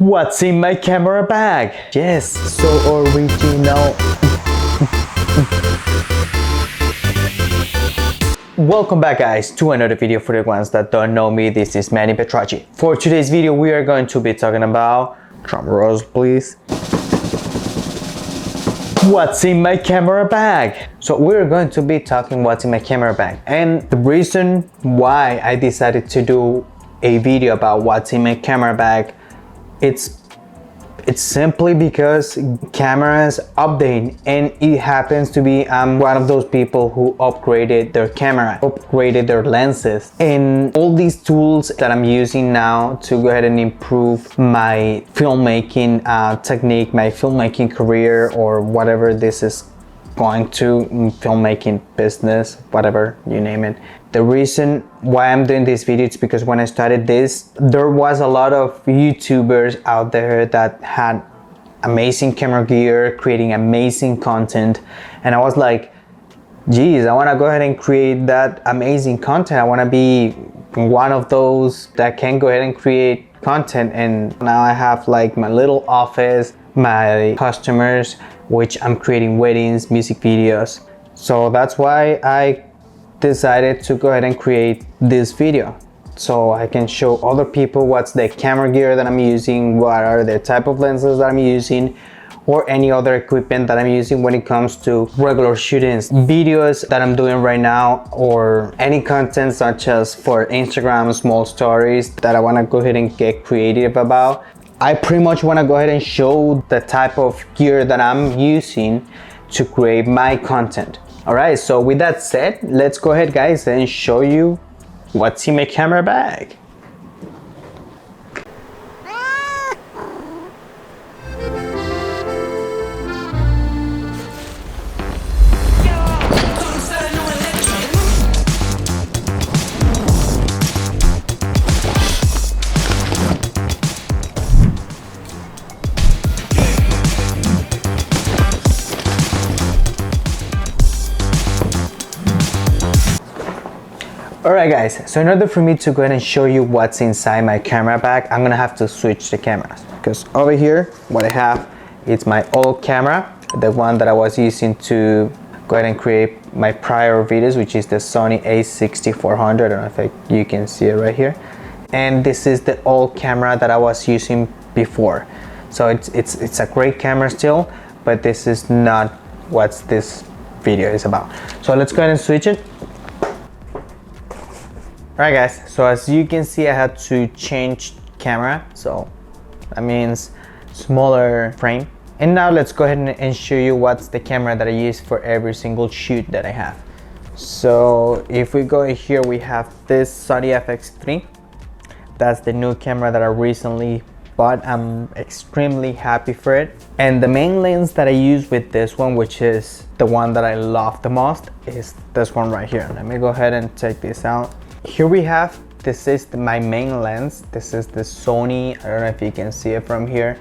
What's in my camera bag? Yes, so original. Welcome back guys to another video. For the ones that don't know me, this is Manny Petracci. For today's video we are going to be talking about, drum rolls please, what's in my camera bag. So we're going to be talking what's in my camera bag, and the reason why I decided to do a video about what's in my camera bag, it's simply because cameras update, and it happens to be I'm one of those people who upgraded their camera, upgraded their lenses, and all these tools that I'm using now to go ahead and improve my filmmaking technique, my filmmaking career, or whatever this is going to, filmmaking business, whatever you name it. The reason why I'm doing this video is because when I started this, there was a lot of YouTubers out there that had amazing camera gear, creating amazing content, and I was like, geez, I want to go ahead and create that amazing content. I want to be one of those that can go ahead and create content. And now I have like my little office, my customers, which I'm creating weddings, music videos. So that's why I decided to go ahead and create this video, so I can show other people what's the camera gear that I'm using, what are the type of lenses that I'm using, or any other equipment that I'm using when it comes to regular shootings, videos that I'm doing right now, or any content such as for Instagram, small stories that I want to go ahead and get creative about. I pretty much want to go ahead and show the type of gear that I'm using to create my content. Alright, so with that said, let's go ahead guys and show you what's in my camera bag. Alright guys, so in order for me to go ahead and show you what's inside my camera bag, I'm gonna have to switch the cameras, because over here what I have is my old camera, the one that I was using to go ahead and create my prior videos, which is the Sony a6400. I don't know if you can see it right here. And this is the old camera that I was using before. So it's a great camera still, but this is not what this video is about. So let's go ahead and switch it. Alright guys, so as you can see I had to change camera, so that means smaller frame. And now let's go ahead and show you what's the camera that I use for every single shoot that I have. So if we go here, we have this Sony FX3. That's the new camera that I recently bought. I'm extremely happy for it. And the main lens that I use with this one, which is the one that I love the most, is this one right here. Let me go ahead and take this out. Here we have, this is my main lens. This is the Sony, I don't know if you can see it from here,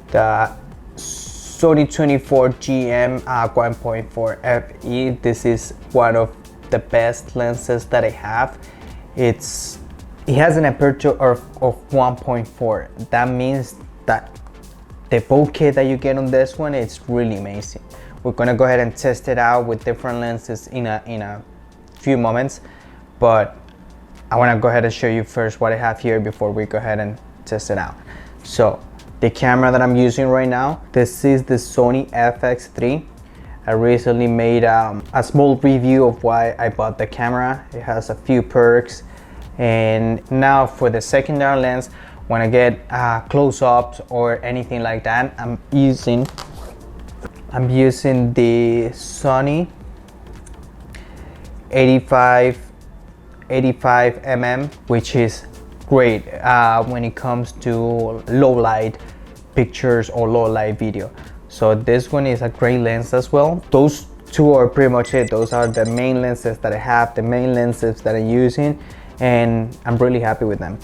the Sony 24GM 1.4 FE. This is one of the best lenses that I have. It has an aperture of 1.4. That means that the bokeh that you get on this one, it's really amazing. We're gonna go ahead and test it out with different lenses in a few moments, but I want to go ahead and show you first what I have here before we go ahead and test it out. So the camera that I'm using right now, this is the Sony FX3. I recently made a small review of why I bought the camera. It has a few perks. And now for the secondary lens, when I get close-ups or anything like that, I'm using the Sony 85 mm, which is great when it comes to low light pictures or low light video. So this one is a great lens as well. Those two are pretty much it. Those are the main lenses that I have, the main lenses that I'm using, and I'm really happy with them.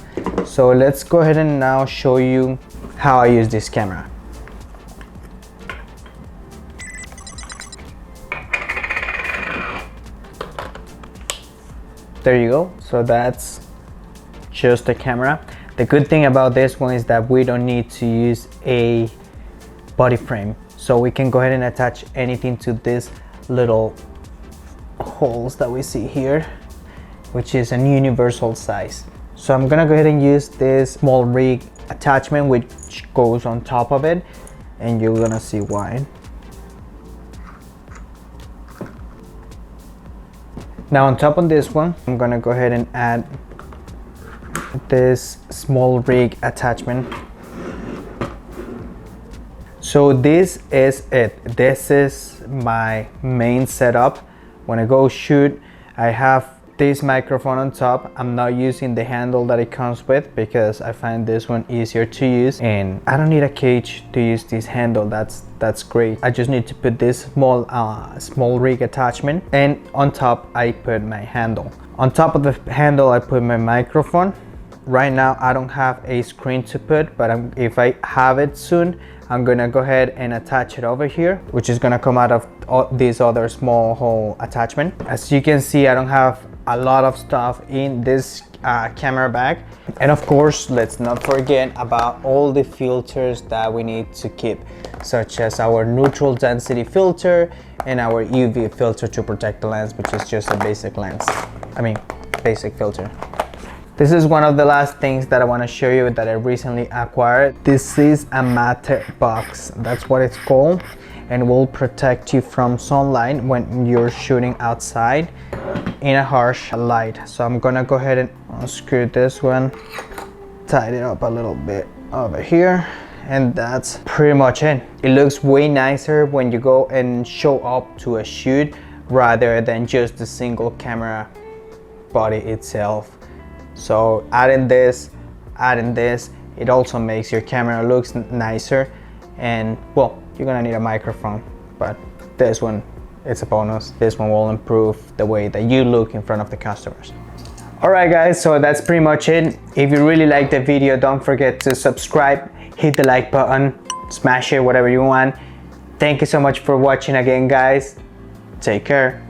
So let's go ahead and now show you how I use this camera. There you go. So that's just the camera. The good thing about this one is that we don't need to use a body frame, so we can go ahead and attach anything to this little holes that we see here, which is an universal size. So I'm gonna go ahead and use this small rig attachment which goes on top of it, and you're gonna see why. Now on top of this one, I'm gonna go ahead and add this small rig attachment. So this is it. This is my main setup. When I go shoot, I have this microphone on top. I'm not using the handle that it comes with because I find this one easier to use, and I don't need a cage to use this handle. That's great. I just need to put this small rig attachment, and on top I put my handle. On top of the handle I put my microphone. Right now I don't have a screen to put, but if I have it soon, I'm gonna go ahead and attach it over here, which is gonna come out of this other small hole attachment. As you can see, I don't have a lot of stuff in this camera bag. And of course, let's not forget about all the filters that we need to keep, such as our neutral density filter and our UV filter to protect the lens, which is just a basic lens. Basic filter. This is one of the last things that I want to show you that I recently acquired. This is a matte box. That's what it's called, and will protect you from sunlight when you're shooting outside in a harsh light. So I'm gonna go ahead and unscrew this one, tighten it up a little bit over here, and that's pretty much it. It looks way nicer when you go and show up to a shoot rather than just the single camera body itself. So adding this, it also makes your camera looks nicer. And well, you're gonna need a microphone, but this one, it's a bonus. This one will improve the way that you look in front of the customers. All right guys, so that's pretty much it. If you really like the video, don't forget to subscribe, hit the like button, smash it, whatever you want. Thank you so much for watching again, guys. Take care.